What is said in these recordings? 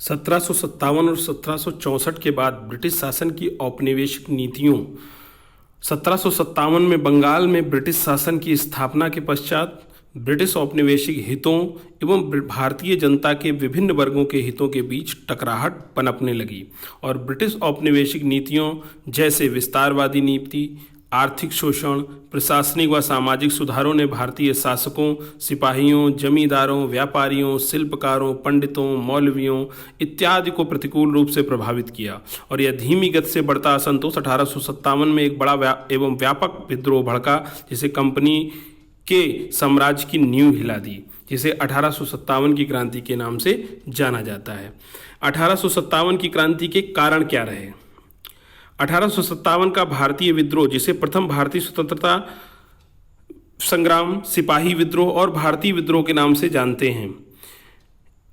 1757 और 1764 के बाद ब्रिटिश शासन की औपनिवेशिक नीतियों 1757 में बंगाल में ब्रिटिश शासन की स्थापना के पश्चात ब्रिटिश औपनिवेशिक हितों एवं भारतीय जनता के विभिन्न वर्गों के हितों के बीच टकराहट पनपने लगी और ब्रिटिश औपनिवेशिक नीतियों जैसे विस्तारवादी नीति, आर्थिक शोषण, प्रशासनिक व सामाजिक सुधारों ने भारतीय शासकों, सिपाहियों, जमींदारों, व्यापारियों, शिल्पकारों, पंडितों, मौलवियों इत्यादि को प्रतिकूल रूप से प्रभावित किया और यह धीमी गति से बढ़ता असंतोष 1857 में एक बड़ा एवं व्यापक विद्रोह भड़का, जिसे कंपनी के साम्राज्य की नींव हिला दी, जिसे 1857 की क्रांति के नाम से जाना जाता है। 1857 की क्रांति के कारण क्या रहे? 1857 का भारतीय विद्रोह, जिसे प्रथम भारतीय स्वतंत्रता संग्राम, सिपाही विद्रोह और भारतीय विद्रोह के नाम से जानते हैं,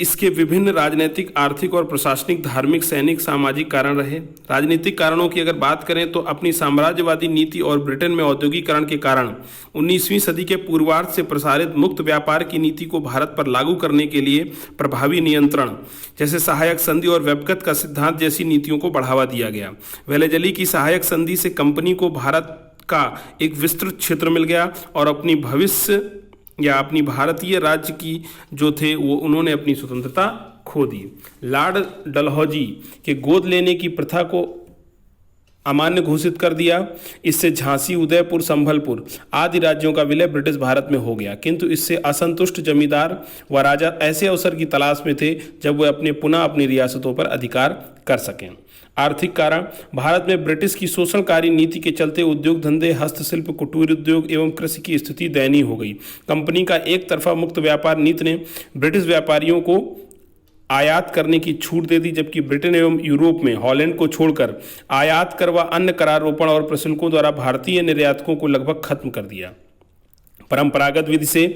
इसके विभिन्न राजनीतिक, आर्थिक और प्रशासनिक, धार्मिक, सैनिक, सामाजिक कारण रहे। राजनीतिक कारणों की अगर बात करें तो अपनी साम्राज्यवादी नीति और ब्रिटेन में औद्योगिकरण के कारण 19वीं सदी के पूर्वार्ध से प्रसारित मुक्त व्यापार की नीति को भारत पर लागू करने के लिए प्रभावी नियंत्रण जैसे सहायक संधि और वेबकत का सिद्धांत जैसी नीतियों को बढ़ावा दिया गया। वेलेजली की सहायक संधि से कंपनी को भारत का एक विस्तृत क्षेत्र मिल गया और अपनी भारतीय राज्य की जो थे वो उन्होंने अपनी स्वतंत्रता खो दी। लॉर्ड डलहौजी के गोद लेने की प्रथा को अमान्य घोषित कर दिया। इससे झांसी, उदयपुर, संभलपुर आदि राज्यों का विलय ब्रिटिश भारत में हो गया, किंतु इससे असंतुष्ट जमींदार व राजा ऐसे अवसर की तलाश में थे जब वे पुनः अपनी रियासतों पर अधिकार कर सकें। आर्थिक कारण, भारत में ब्रिटिश की शोषणकारी नीति के चलते उद्योग धंधे, हस्तशिल्प, कुटीर उद्योग एवं कृषि की स्थिति दयनीय हो गई। कंपनी का एक तरफा मुक्त व्यापार नीति ने ब्रिटिश व्यापारियों को आयात करने की छूट दे दी, जबकि ब्रिटेन एवं यूरोप में हॉलैंड को छोड़कर आयात कर व अन्य करारोपण और प्रशुल्कों द्वारा भारतीय निर्यातकों को लगभग खत्म कर दिया। परंपरागत विधि से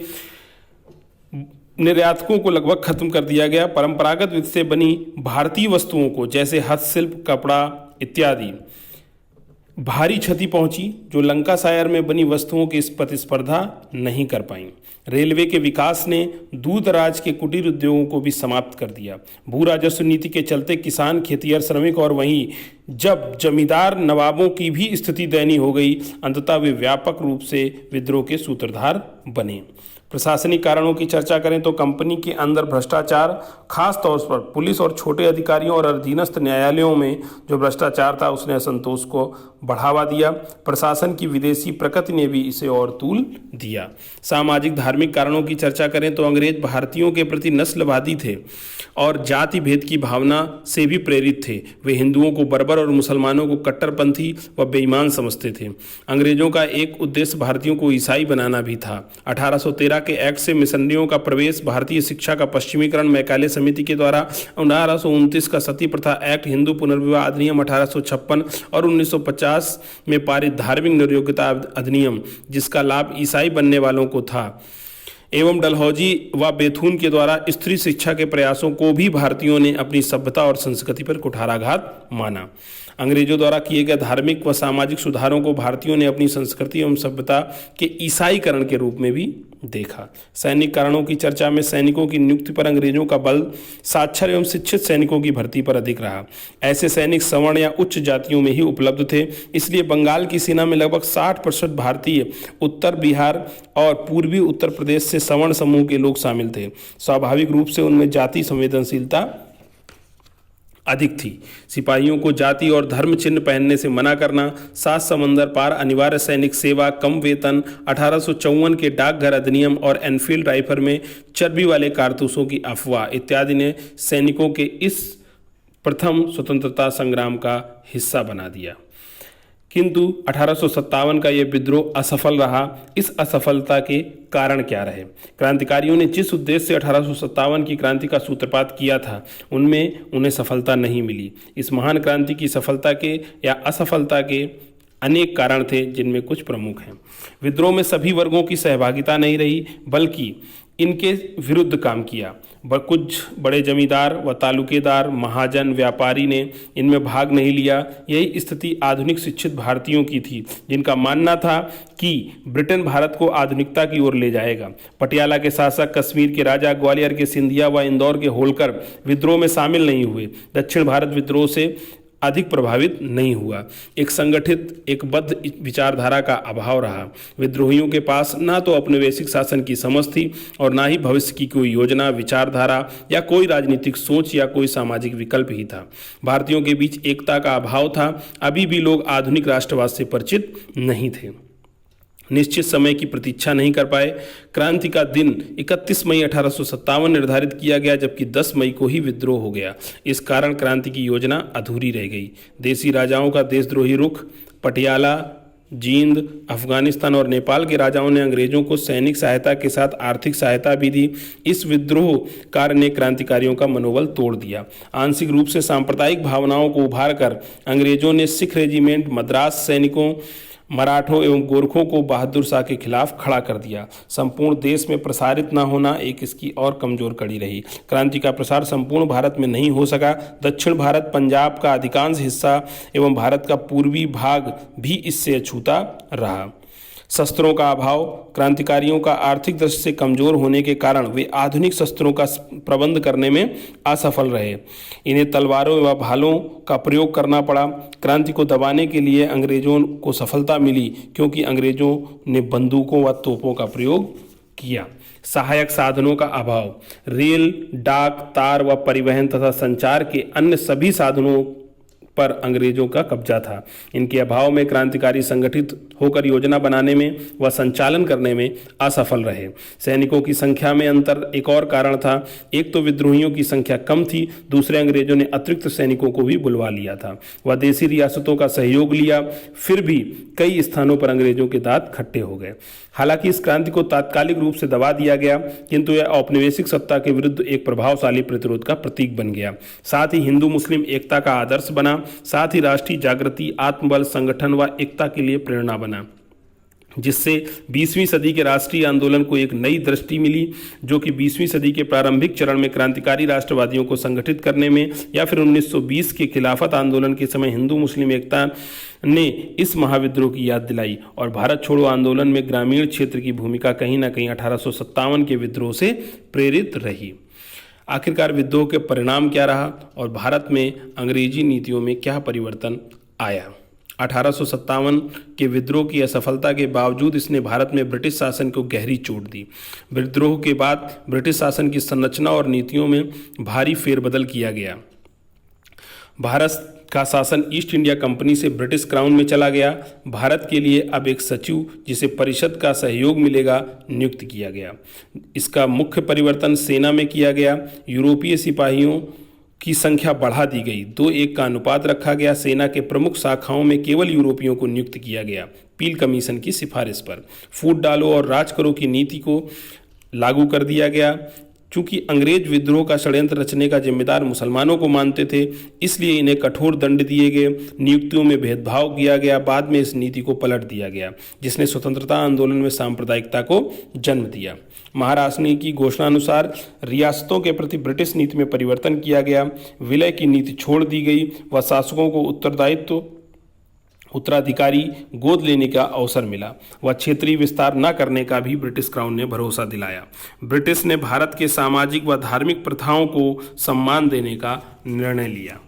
निर्यातकों को लगभग खत्म कर दिया गया। परंपरागत विधि से बनी भारतीय वस्तुओं को जैसे हस्तशिल्प, कपड़ा इत्यादि भारी क्षति पहुंची, जो लंकाशायर में बनी वस्तुओं की प्रतिस्पर्धा नहीं कर पाई। रेलवे के विकास ने दूर दराज के कुटीर उद्योगों को भी समाप्त कर दिया। भू राजस्व नीति के चलते किसान, खेतिहर, श्रमिक और वहीं जब जमींदार नवाबों की भी स्थिति दयनीय हो गई, अंततः वे व्यापक रूप से विद्रोह के सूत्रधार बने। प्रशासनिक कारणों की चर्चा करें तो कंपनी के अंदर भ्रष्टाचार, खास तौर पर पुलिस और छोटे अधिकारियों और अधीनस्थ न्यायालयों में जो भ्रष्टाचार था उसने असंतोष को बढ़ावा दिया। प्रशासन की विदेशी प्रकृति ने भी इसे और तूल दिया। सामाजिक धार्मिक कारणों की चर्चा करें तो अंग्रेज भारतीयों के प्रति नस्लवादी थे और जाति भेद की भावना से भी प्रेरित थे। वे हिंदुओं को बर्बर और मुसलमानों को कट्टरपंथी व बेईमान समझते थे। अंग्रेजों का एक उद्देश्य भारतीयों को ईसाई बनाना भी था। 1813 के एक्ट से मिशनरियों का प्रवेश, भारतीय शिक्षा का पश्चिमीकरण मैकाले समिति के द्वारा, 1829 का सती प्रथा एक्ट, हिंदू पुनर्विवाह अधिनियम 1856 और 1950 में पारित धार्मिक निर्योग्यता अधिनियम जिसका लाभ ईसाई बनने वालों को था, एवं डलहौजी व बेथून के द्वारा स्त्री शिक्षा के प्रयासों को भी भारतीयों ने अपनी सभ्यता और संस्कृति पर कुठाराघात माना। अंग्रेजों द्वारा किए गए धार्मिक व सामाजिक सुधारों को भारतीयों ने अपनी संस्कृति एवं सभ्यता के ईसाईकरण के रूप में भी देखा। सैनिक कारणों की चर्चा में सैनिकों की नियुक्ति पर अंग्रेजों का बल साक्षर एवं शिक्षित सैनिकों की भर्ती पर अधिक रहा। ऐसे सैनिक सवर्ण या उच्च जातियों में ही उपलब्ध थे, इसलिए बंगाल की सेना में लगभग 60% भारतीय, उत्तर बिहार और पूर्वी उत्तर प्रदेश से सवर्ण समूह के लोग शामिल थे। स्वाभाविक रूप से उनमें जाति संवेदनशीलता अधिक थी। सिपाहियों को जाति और धर्म चिन्ह पहनने से मना करना, 7 समंदर पार अनिवार्य सैनिक सेवा, कम वेतन, 1854 के डाकघर अधिनियम और एनफील्ड राइफल में चर्बी वाले कारतूसों की अफवाह इत्यादि ने सैनिकों के इस प्रथम स्वतंत्रता संग्राम का हिस्सा बना दिया। किंतु 1857 का यह विद्रोह असफल रहा। इस असफलता के कारण क्या रहे? क्रांतिकारियों ने जिस उद्देश्य से 1857 की क्रांति का सूत्रपात किया था उनमें उन्हें सफलता नहीं मिली। इस महान क्रांति की सफलता के या असफलता के अनेक कारण थे, जिनमें कुछ प्रमुख हैं। विद्रोह में सभी वर्गों की सहभागिता नहीं रही, बल्कि इनके विरुद्ध काम किया। कुछ बड़े जमींदार व तालुकेदार, महाजन, व्यापारी ने इनमें भाग नहीं लिया। यही स्थिति आधुनिक शिक्षित भारतीयों की थी, जिनका मानना था कि ब्रिटेन भारत को आधुनिकता की ओर ले जाएगा। पटियाला के शासक, कश्मीर के राजा, ग्वालियर के सिंधिया व इंदौर के होलकर विद्रोह में शामिल नहीं हुए। दक्षिण भारत विद्रोह से अधिक प्रभावित नहीं हुआ। एक संगठित, एक बद्ध विचारधारा का अभाव रहा। विद्रोहियों के पास ना तो औपनिवेशिक शासन की समझ थी और ना ही भविष्य की कोई योजना, विचारधारा या कोई राजनीतिक सोच या कोई सामाजिक विकल्प ही था। भारतीयों के बीच एकता का अभाव था। अभी भी लोग आधुनिक राष्ट्रवाद से परिचित नहीं थे, निश्चित समय की प्रतीक्षा नहीं कर पाए। क्रांति का दिन 31 मई 1857 निर्धारित किया गया, जबकि 10 मई को ही विद्रोह हो गया। इस कारण क्रांति की योजना अधूरी रह गई। देसी राजाओं का देशद्रोही रुख, पटियाला, जींद, अफगानिस्तान और नेपाल के राजाओं ने अंग्रेजों को सैनिक सहायता के साथ आर्थिक सहायता भी दी। इस विद्रोह कार्य ने क्रांतिकारियों का मनोबल तोड़ दिया। आंशिक रूप से सांप्रदायिक भावनाओं को उभार कर अंग्रेजों ने सिख रेजिमेंट, मद्रास सैनिकों, मराठों एवं गोरखों को बहादुर शाह के खिलाफ खड़ा कर दिया। संपूर्ण देश में प्रसारित न होना एक इसकी और कमजोर कड़ी रही। क्रांति का प्रसार संपूर्ण भारत में नहीं हो सका। दक्षिण भारत, पंजाब का अधिकांश हिस्सा एवं भारत का पूर्वी भाग भी इससे अछूता रहा। शस्त्रों का अभाव, क्रांतिकारियों का आर्थिक दृष्टि से कमजोर होने के कारण वे आधुनिक शस्त्रों का प्रबंध करने में असफल रहे। इन्हें तलवारों व भालों का प्रयोग करना पड़ा। क्रांति को दबाने के लिए अंग्रेजों को सफलता मिली, क्योंकि अंग्रेजों ने बंदूकों व तोपों का प्रयोग किया। सहायक साधनों का अभाव, रेल, डाक, तार व परिवहन तथा संचार के अन्य सभी साधनों पर अंग्रेजों का कब्जा था। इनके अभाव में क्रांतिकारी संगठित होकर योजना बनाने में व संचालन करने में असफल रहे। सैनिकों की संख्या में अंतर एक और कारण था। एक तो विद्रोहियों की संख्या कम थी, दूसरे अंग्रेजों ने अतिरिक्त सैनिकों को भी बुलवा लिया था व देसी रियासतों का सहयोग लिया। फिर भी कई स्थानों पर अंग्रेजों के दांत खट्टे हो गए। हालांकि इस क्रांति को तात्कालिक रूप से दबा दिया गया, किंतु यह औपनिवेशिक सत्ता के विरुद्ध एक प्रभावशाली प्रतिरोध का प्रतीक बन गया। साथ ही हिंदू मुस्लिम एकता का आदर्श बना। साथ ही राष्ट्रीय जागृति, आत्मबल, संगठन व एकता के लिए प्रेरणा बना, जिससे 20वीं सदी के राष्ट्रीय आंदोलन को एक नई दृष्टि मिली, जो कि 20वीं सदी के प्रारंभिक चरण में क्रांतिकारी राष्ट्रवादियों को संगठित करने में या फिर 1920 के खिलाफत आंदोलन के समय हिंदू मुस्लिम एकता ने इस महाविद्रोह की याद दिलाई। और भारत छोड़ो आंदोलन में ग्रामीण क्षेत्र की भूमिका कहीं ना कहीं 1857 के विद्रोह से प्रेरित रही। आखिरकार विद्रोह के परिणाम क्या रहा और भारत में अंग्रेजी नीतियों में क्या परिवर्तन आया? 1857 के विद्रोह की असफलता के बावजूद इसने भारत में ब्रिटिश शासन को गहरी चोट दी। विद्रोह के बाद ब्रिटिश शासन की संरचना और नीतियों में भारी फेरबदल किया गया। भारत का शासन ईस्ट इंडिया कंपनी से ब्रिटिश क्राउन में चला गया। भारत के लिए अब एक सचिव, जिसे परिषद का सहयोग मिलेगा, नियुक्त किया गया। इसका मुख्य परिवर्तन सेना में किया गया। यूरोपीय सिपाहियों की संख्या बढ़ा दी गई। 2:1 का अनुपात रखा गया। सेना के प्रमुख शाखाओं में केवल यूरोपियों को नियुक्त किया गया, पील कमीशन की सिफारिश पर। फूट डालो और राज करो की नीति को लागू कर दिया गया। चूंकि अंग्रेज विद्रोह का षड्यंत्र रचने का जिम्मेदार मुसलमानों को मानते थे, इसलिए इन्हें कठोर दंड दिए गए। नियुक्तियों में भेदभाव किया गया। बाद में इस नीति को पलट दिया गया, जिसने स्वतंत्रता आंदोलन में सांप्रदायिकता को जन्म दिया। महाराष्ट्र की घोषणानुसार रियासतों के प्रति ब्रिटिश नीति में परिवर्तन किया गया। विलय की नीति छोड़ दी गई व शासकों को उत्तराधिकारी गोद लेने का अवसर मिला व क्षेत्रीय विस्तार न करने का भी ब्रिटिश क्राउन ने भरोसा दिलाया। ब्रिटिश ने भारत के सामाजिक व धार्मिक प्रथाओं को सम्मान देने का निर्णय लिया।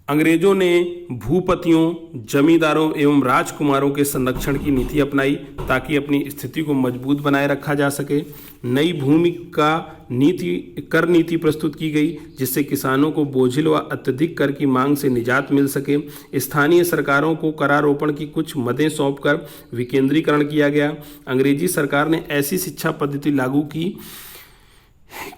अंग्रेजों ने भूपतियों, जमींदारों एवं राजकुमारों के संरक्षण की नीति अपनाई ताकि अपनी स्थिति को मजबूत बनाए रखा जा सके। नई भूमि का कर नीति प्रस्तुत की गई, जिससे किसानों को बोझिल व अत्यधिक कर की मांग से निजात मिल सके। स्थानीय सरकारों को करारोपण की कुछ मदें सौंपकर विकेंद्रीकरण किया गया। अंग्रेजी सरकार ने ऐसी शिक्षा पद्धति लागू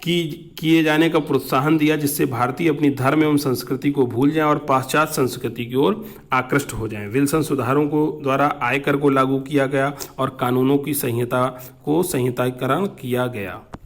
किए जाने का प्रोत्साहन दिया, जिससे भारतीय अपनी धर्म एवं संस्कृति को भूल जाएं और पाश्चात्य संस्कृति की ओर आकृष्ट हो जाएं। विल्सन सुधारों को द्वारा आयकर को लागू किया गया और कानूनों की संहिताकरण किया गया।